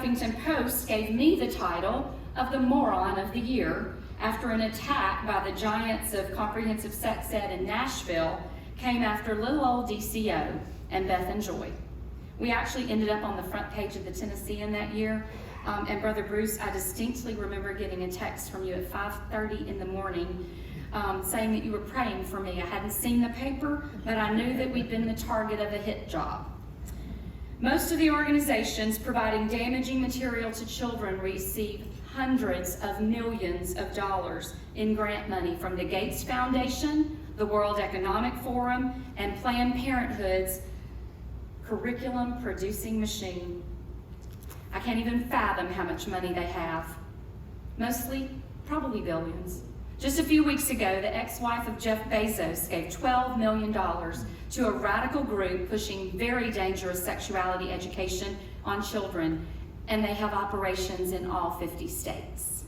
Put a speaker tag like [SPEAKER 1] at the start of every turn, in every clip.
[SPEAKER 1] Huffington Post gave me the title of the Moron of the Year after an attack by the giants of comprehensive sex ed in Nashville came after little old DCO and Beth and Joy. We actually ended up on the front page of the Tennessean that year. And Brother Bruce, I distinctly remember getting a text from you at 5:30 in the morning saying that you were praying for me. I hadn't seen the paper, but I knew that we'd been the target of a hit job. Most of the organizations providing damaging material to children receive hundreds of millions of dollars in grant money from the Gates Foundation, the World Economic Forum, and Planned Parenthood's curriculum producing machine. I can't even fathom how much money they have. Mostly, probably billions. Just a few weeks ago, the ex-wife of Jeff Bezos gave $12 million to a radical group pushing very dangerous sexuality education on children, and they have operations in all 50 states.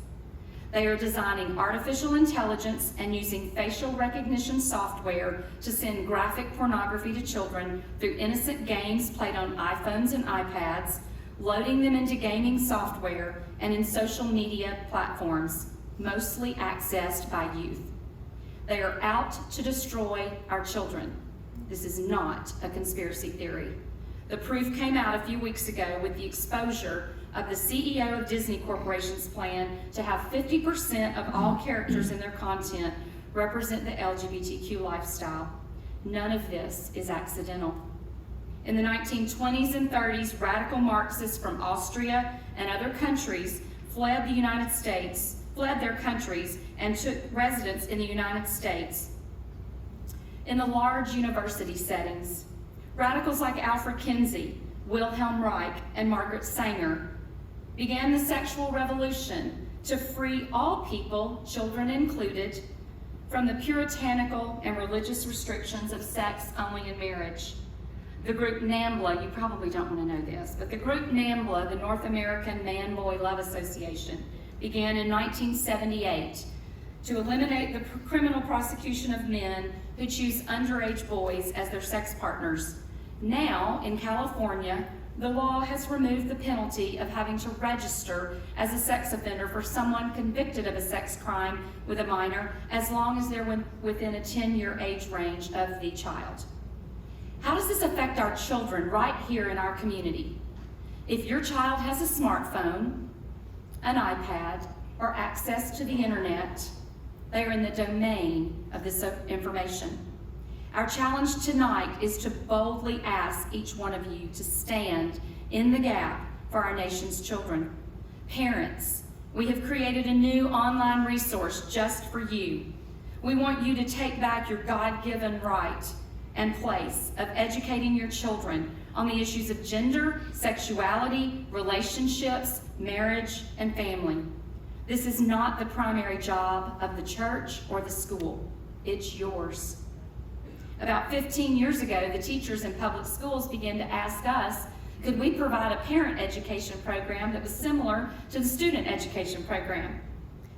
[SPEAKER 1] They are designing artificial intelligence and using facial recognition software to send graphic pornography to children through innocent games played on iPhones and iPads, loading them into gaming software and in social media platforms, mostly accessed by youth. They are out to destroy our children. This is not a conspiracy theory. The proof came out a few weeks ago with the exposure of the CEO of Disney Corporation's plan to have 50% of all characters in their content represent the LGBTQ lifestyle. None of this is accidental. In the 1920s and 30s, radical Marxists from Austria and other countries fled their countries and took residence in the United States in the large university settings. Radicals like Alfred Kinsey, Wilhelm Reich, and Margaret Sanger began the sexual revolution to free all people, children included, from the puritanical and religious restrictions of sex only in marriage. The group NAMBLA, you probably don't want to know this, but the group NAMBLA, the North American Man-Boy Love Association, began in 1978 to eliminate the criminal prosecution of men who choose underage boys as their sex partners. Now, in California, the law has removed the penalty of having to register as a sex offender for someone convicted of a sex crime with a minor, as long as they're within a 10-year age range of the child. How does this affect our children right here in our community? If your child has a smartphone, an iPad, or access to the internet, they are in the domain of this information. Our challenge tonight is to boldly ask each one of you to stand in the gap for our nation's children. Parents, we have created a new online resource just for you. We want you to take back your God-given right and place of educating your children on the issues of gender, sexuality, relationships, marriage, and family. This is not the primary job of the church or the school. It's yours. About 15 years ago, the teachers in public schools began to ask us, could we provide a parent education program that was similar to the student education program?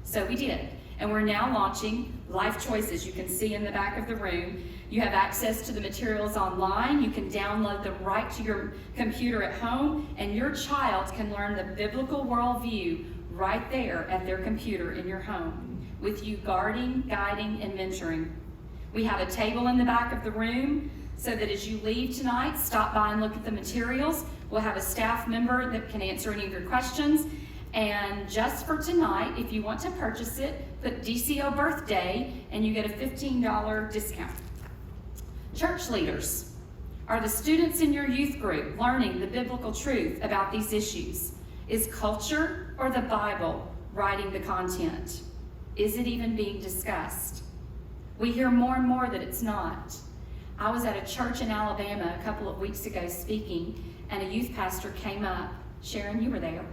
[SPEAKER 1] So we did, and we're now launching Life Choices. You can see in the back of the room. You have access to the materials online. You can download them right to your computer at home, and your child can learn the biblical worldview right there at their computer in your home, with you guarding, guiding, and mentoring. We have a table in the back of the room so that as you leave tonight, stop by and look at the materials. We'll have a staff member that can answer any of your questions. And just for tonight, if you want to purchase it, put DCO birthday and you get a $15 discount. Church leaders, are the students in your youth group learning the biblical truth about these issues? Is culture or the Bible writing the content? Is it even being discussed? We hear more and more that it's not. I was at a church in Alabama a couple of weeks ago speaking, and a youth pastor came up. Sharon, you were there.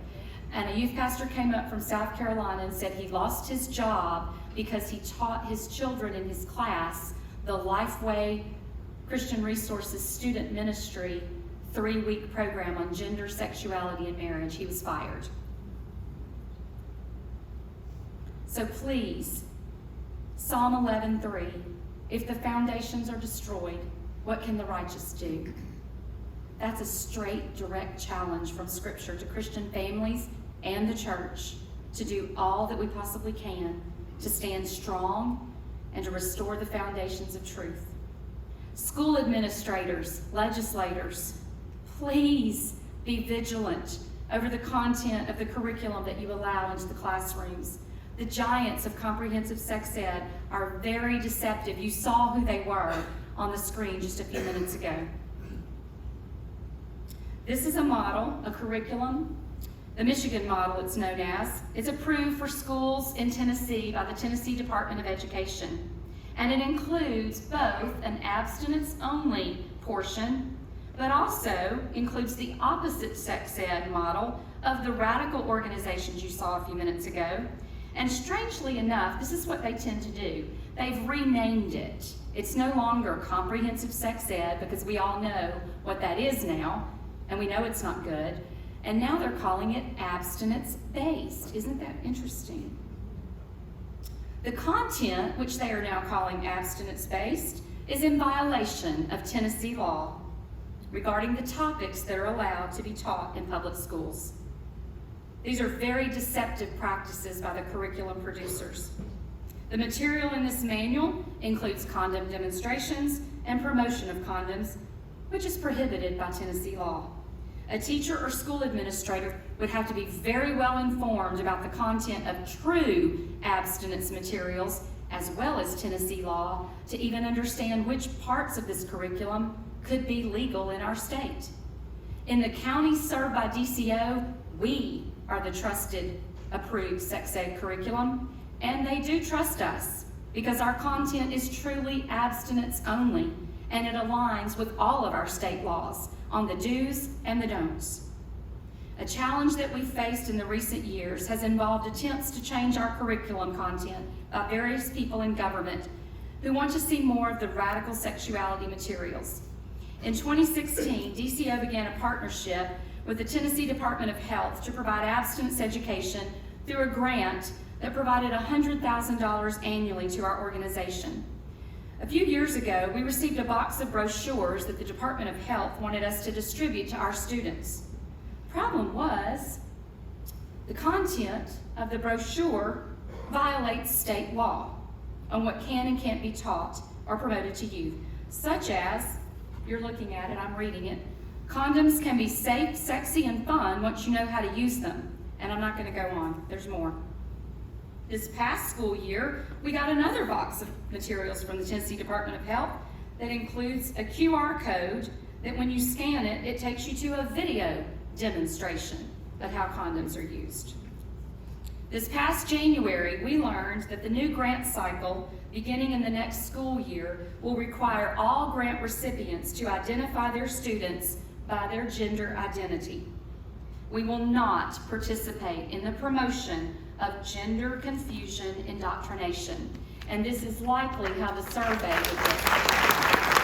[SPEAKER 1] And a youth pastor came up from South Carolina and said he lost his job because he taught his children in his class the Lifeway Christian Resources Student Ministry 3-week program on gender, sexuality, and marriage. He was fired. So please, Psalm 11:3, if the foundations are destroyed, what can the righteous do? That's a straight, direct challenge from Scripture to Christian families and the church to do all that we possibly can to stand strong and to restore the foundations of truth. School administrators, legislators, please be vigilant over the content of the curriculum that you allow into the classrooms. The giants of comprehensive sex ed are very deceptive. You saw who they were on the screen just a few minutes ago. This is a model, a curriculum, the Michigan model it's known as. It's approved for schools in Tennessee by the Tennessee Department of Education. And it includes both an abstinence-only portion, but also includes the opposite sex ed model of the radical organizations you saw a few minutes ago. And strangely enough, this is what they tend to do. They've renamed it. It's no longer comprehensive sex ed because we all know what that is now, and we know it's not good. And now they're calling it abstinence-based. Isn't that interesting? The content, which they are now calling abstinence-based, is in violation of Tennessee law regarding the topics that are allowed to be taught in public schools. These are very deceptive practices by the curriculum producers. The material in this manual includes condom demonstrations and promotion of condoms, which is prohibited by Tennessee law. A teacher or school administrator would have to be very well informed about the content of true abstinence materials, as well as Tennessee law, to even understand which parts of this curriculum could be legal in our state. In the counties served by DCO, we are the trusted, approved sex ed curriculum, and they do trust us because our content is truly abstinence only, and it aligns with all of our state laws on the do's and the don'ts. A challenge that we've faced in the recent years has involved attempts to change our curriculum content by various people in government who want to see more of the radical sexuality materials. In 2016, DCO began a partnership with the Tennessee Department of Health to provide abstinence education through a grant that provided $100,000 annually to our organization. A few years ago, we received a box of brochures that the Department of Health wanted us to distribute to our students. Problem was, the content of the brochure violates state law on what can and can't be taught or promoted to youth, such as, you're looking at it, I'm reading it, condoms can be safe, sexy, and fun once you know how to use them. And I'm not going to go on, there's more. This past school year, we got another box of materials from the Tennessee Department of Health that includes a QR code that when you scan it, it takes you to a video demonstration of how condoms are used. This past January, we learned that the new grant cycle beginning in the next school year will require all grant recipients to identify their students by their gender identity. We will not participate in the promotion of gender confusion indoctrination, and this is likely how the survey would look.